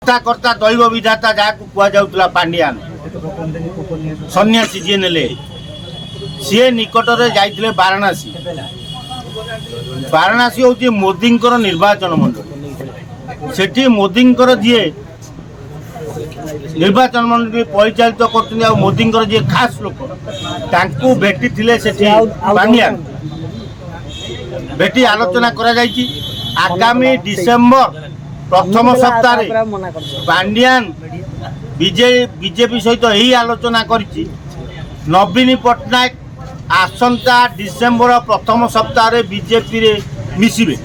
कर्ता कर्ता दैव विधाता जहाँ कहुला पांड्यान सन्यासी जी ने सी निकट में जाइए वाराणसी। वाराणसी हूँ मोदी निर्वाचन मंडल। सेठी मोदी जी निर्वाचन मंडल परिचालित कर मोदी जी खास लोक तांकू भेटी थिले पांड्यान भेटी आलोचना करा जायछि। आगामी डिसेम्बर प्रथम सप्ताह पांड्यान बीजेपी सहित यही आलोचना करिछि। नवीन पट्टनायक आसंता डिसेम्बर प्रथम सप्ताह बीजेपी रे मिसिबे।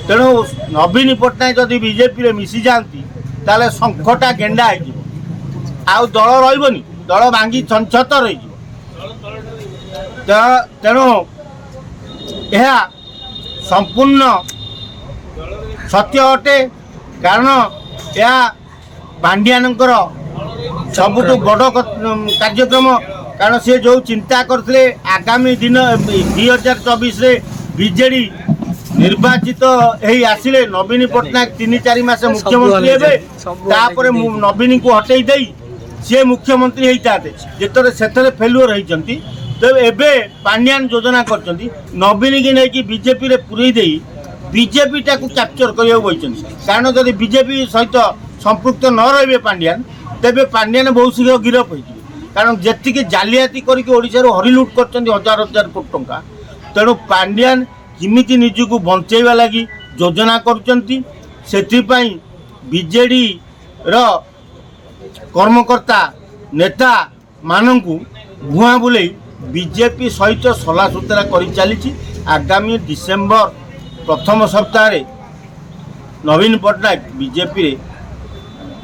तेणु नवीन पट्टनायक जदि बीजेपी रे मिसी जाती ताले संकटा गेंडा हो दल रही दल भांगी छंछत रही। तेणु यह संपूर्ण सत्य अटे कारण यह पांड्यानंकर सबुठ बड़ कार्यक्रम कारण से जो चिंता करते आगामी दिन 2024 बीजेडी निर्वाचित आसिले नवीन पट्टनायक 3-4 मास मुख्यमंत्री हेबे तापर नवीन को हटई दे सी मुख्यमंत्री होता जितने से फेलुअर होती तो एबे पांड्यान योजना कर नवीन की नहीं बीजेपी रे पुरई दे बीजेपी टाक कैप्चर करने बही। कारण जब बीजेपी सहित संपृक्त न रे पांड्यान तेबे पांड्यान बहुत शीघ्र गिरफ हो। कारण जी जालियाती करके हरिलुट कर 1000 कोटी टंका। तेणु पांड्यान किमिति निजको बंचेवा लगी योजना कर बीजेडी रो कर्मकर्ता नेता मानू भुआ बुले बीजेपी सहित सला सुतरा कर चली। आगामी डिसेम्बर प्रथम सप्ताह नवीन पट्टनायक बीजेपी रे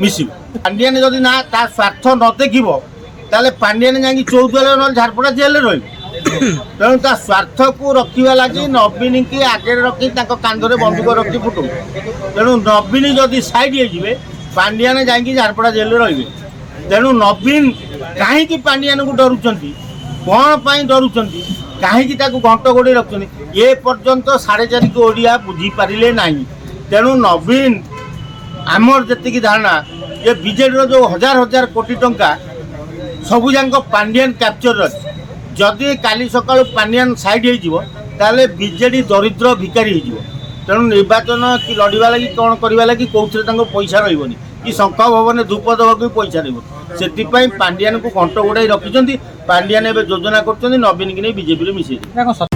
मिसिब। पांड्यान जदि ना ता स्वार्थ न देखिब ताले पांड्यान जाकि 14 न झारपड़ा जेल रही। तेणु ता स्वार्थ को रखा लगी नवीन की आगे रखी कांधरे बंदूक रखी फुटू। तेणु नवीन जदि साइड हो पांड्यान जाकि झारपड़ा जेल रे। तेणु नवीन कहीं पांड्यान को डरुंच कौन पाई डरुंच कहीं घंट गोड़े रखुच्च ये पर्यंत 4.5 को ओडिया बुझीपारे ना। तेणु नवीन आमर जी धारणा ये बीजेडी जो 1000 कोटी टंका सबुजाक पांड्यान कैप्चर अच्छे। जदि काली सकाल पांड्यान साइड हो बीजेडी दरिद्र भिकारी हो। तेणु निर्वाचन कि लड़वा लगी कौन करवा लगी कौन पैसा रही कि शंख भवन धूप देवाक भी पैसा रही। पांड्यान को घंट गोड़ाई रखिंट पांड्यान एवं योजना कर नवीन की नहीं बीजेपी में मिसे।